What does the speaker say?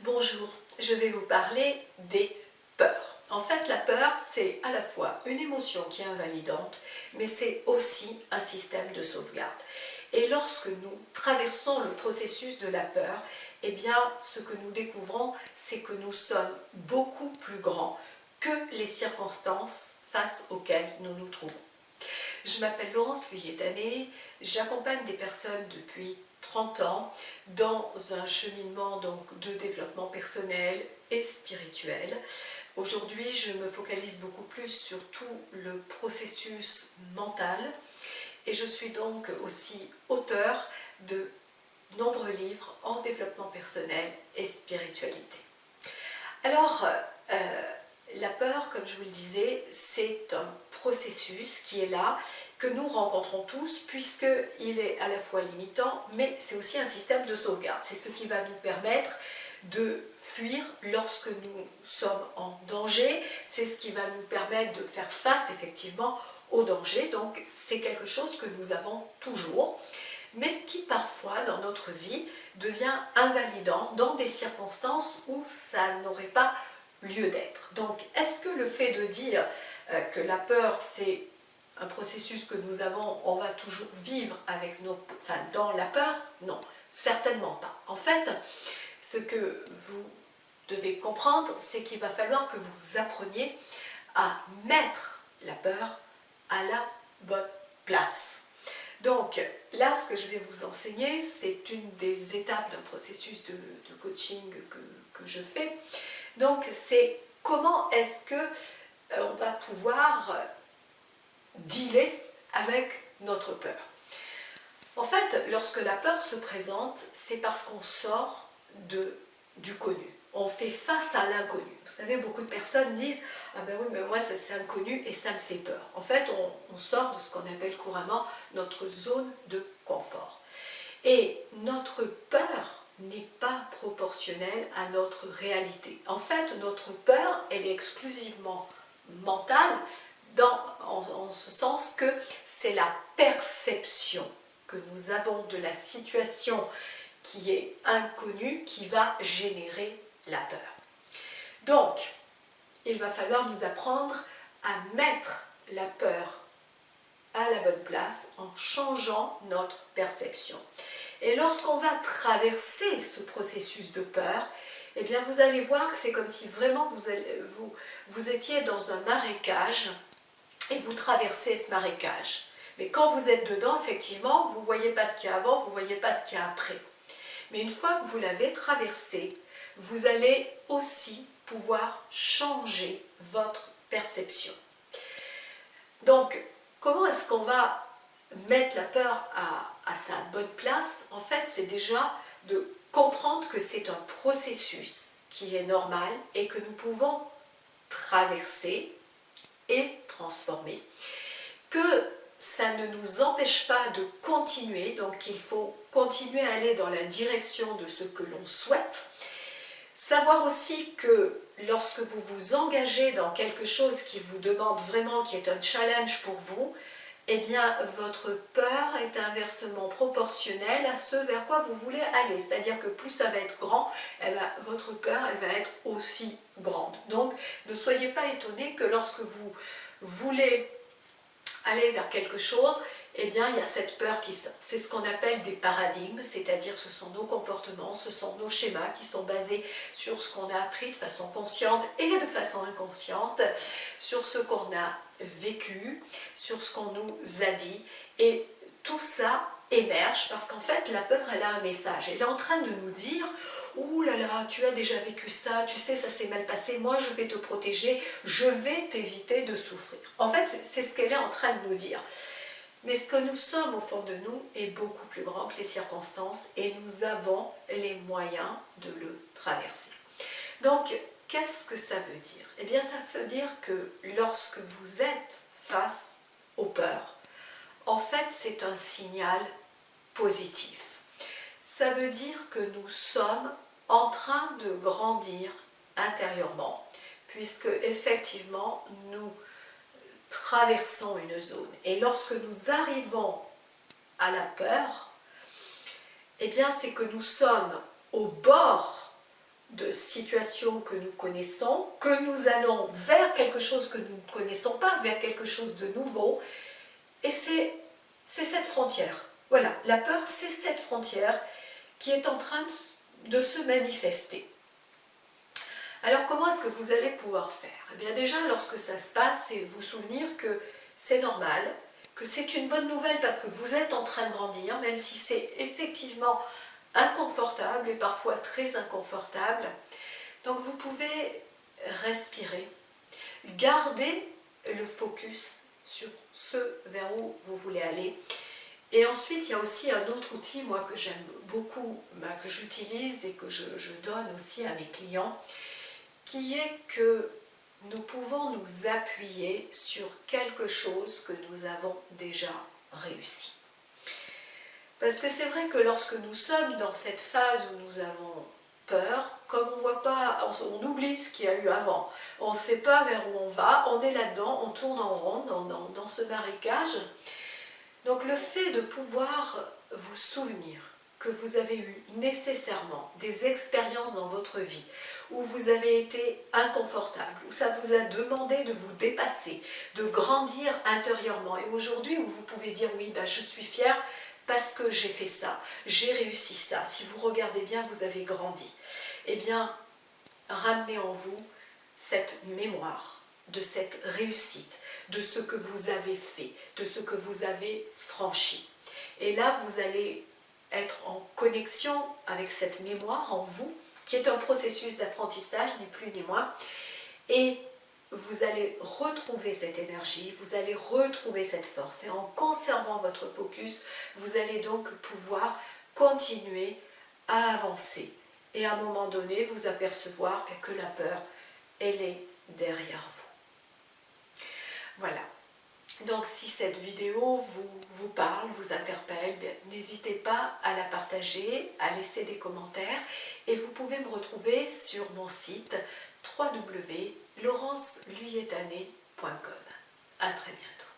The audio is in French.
Bonjour, je vais vous parler des peurs. En fait, la peur, c'est à la fois une émotion qui est invalidante, mais c'est aussi un système de sauvegarde. Et lorsque nous traversons le processus de la peur, eh bien, ce que nous découvrons, c'est que nous sommes beaucoup plus grands que les circonstances face auxquelles nous nous trouvons. Je m'appelle Laurence Luyet-Dané, j'accompagne des personnes depuis 30 ans dans un cheminement de développement personnel et spirituel. Aujourd'hui, je me focalise beaucoup plus sur tout le processus mental et je suis donc aussi auteure de nombreux livres en développement personnel et spiritualité. Alors, la peur, comme je vous le disais, c'est un processus qui est là, que nous rencontrons tous, puisqu'il est à la fois limitant, mais c'est aussi un système de sauvegarde. C'est ce qui va nous permettre de fuir lorsque nous sommes en danger, c'est ce qui va nous permettre de faire face effectivement au danger. Donc c'est quelque chose que nous avons toujours, mais qui parfois dans notre vie devient invalidant dans des circonstances où ça n'aurait pas lieu d'être. Donc est-ce que le fait de dire que la peur c'est un processus que nous avons, on va toujours vivre avec dans la peur? Non, certainement pas. En fait, ce que vous devez comprendre, c'est qu'il va falloir que vous appreniez à mettre la peur à la bonne place. Donc là, ce que je vais vous enseigner, c'est une des étapes d'un processus de coaching que je fais. Donc c'est comment est-ce que on va pouvoir dealer avec notre peur. En fait, lorsque la peur se présente, c'est parce qu'on sort du connu. On fait face à l'inconnu. Vous savez, beaucoup de personnes disent « Ah ben oui, mais moi c'est inconnu et ça me fait peur ». En fait, on sort de ce qu'on appelle couramment notre zone de confort. Et notre peur n'est pas proportionnelle à notre réalité. En fait, notre peur, elle est exclusivement mentale, en ce sens que c'est la perception que nous avons de la situation qui est inconnue qui va générer la peur. Donc, il va falloir nous apprendre à mettre la peur à la bonne place en changeant notre perception. Et lorsqu'on va traverser ce processus de peur, eh bien vous allez voir que c'est comme si vraiment vous étiez dans un marécage et vous traversez ce marécage. Mais quand vous êtes dedans, effectivement, vous ne voyez pas ce qu'il y a avant, vous ne voyez pas ce qu'il y a après. Mais une fois que vous l'avez traversé, vous allez aussi pouvoir changer votre perception. Donc, comment est-ce qu'on va mettre la peur à sa bonne place? En fait, c'est déjà de comprendre que c'est un processus qui est normal et que nous pouvons traverser et transformer, que ça ne nous empêche pas de continuer, donc il faut continuer à aller dans la direction de ce que l'on souhaite. Savoir aussi que lorsque vous vous engagez dans quelque chose qui vous demande vraiment, qui est un challenge pour vous, eh bien votre peur est inversement proportionnelle à ce vers quoi vous voulez aller. C'est-à-dire que plus ça va être grand, eh bien, votre peur elle va être aussi grande. Donc ne soyez pas étonnés que lorsque vous voulez aller vers quelque chose, eh bien il y a cette peur qui sort. C'est ce qu'on appelle des paradigmes, c'est-à-dire ce sont nos comportements, ce sont nos schémas qui sont basés sur ce qu'on a appris de façon consciente et de façon inconsciente, sur ce qu'on a vécu, sur ce qu'on nous a dit, et tout ça émerge parce qu'en fait la peur elle a un message, elle est en train de nous dire « Ouh là là, tu as déjà vécu ça, tu sais ça s'est mal passé, moi je vais te protéger, je vais t'éviter de souffrir ». En fait c'est ce qu'elle est en train de nous dire. Mais ce que nous sommes au fond de nous est beaucoup plus grand que les circonstances et nous avons les moyens de le traverser. Donc qu'est-ce que ça veut dire? Eh bien ça veut dire que lorsque vous êtes face aux peurs, en fait c'est un signal positif. Ça veut dire que nous sommes en train de grandir intérieurement, puisque effectivement nous traversons une zone. Et lorsque nous arrivons à la peur, eh bien c'est que nous sommes au bord de situation que nous connaissons, que nous allons vers quelque chose que nous ne connaissons pas, vers quelque chose de nouveau. Et c'est cette frontière. Voilà, la peur, c'est cette frontière qui est en train de se manifester. Alors comment est-ce que vous allez pouvoir faire? Eh bien déjà, lorsque ça se passe, c'est vous souvenir que c'est normal, que c'est une bonne nouvelle parce que vous êtes en train de grandir, même si c'est effectivement inconfortable et parfois très inconfortable. Donc vous pouvez respirer, garder le focus sur ce vers où vous voulez aller. Et ensuite, il y a aussi un autre outil, moi, que j'aime beaucoup, que j'utilise et que je donne aussi à mes clients, qui est que nous pouvons nous appuyer sur quelque chose que nous avons déjà réussi. Parce que c'est vrai que lorsque nous sommes dans cette phase où nous avons peur, comme on voit pas, on oublie ce qu'il y a eu avant, on ne sait pas vers où on va, on est là-dedans, on tourne en rond dans ce marécage. Donc le fait de pouvoir vous souvenir que vous avez eu nécessairement des expériences dans votre vie où vous avez été inconfortable, où ça vous a demandé de vous dépasser, de grandir intérieurement, et aujourd'hui où vous pouvez dire oui, je suis fière parce que j'ai fait ça, j'ai réussi ça, si vous regardez bien, vous avez grandi. Eh bien, ramenez en vous cette mémoire de cette réussite, de ce que vous avez fait, de ce que vous avez franchi. Et là, vous allez être en connexion avec cette mémoire en vous, qui est un processus d'apprentissage, ni plus ni moins, et vous allez retrouver cette énergie, vous allez retrouver cette force, et en conservant votre focus, vous allez donc pouvoir continuer à avancer, et à un moment donné, vous apercevoir que la peur, elle est derrière vous. Voilà. Donc si cette vidéo vous parle, vous interpelle, n'hésitez pas à la partager, à laisser des commentaires, et vous pouvez me retrouver sur mon site www.laurenceluyetané.com. À très bientôt.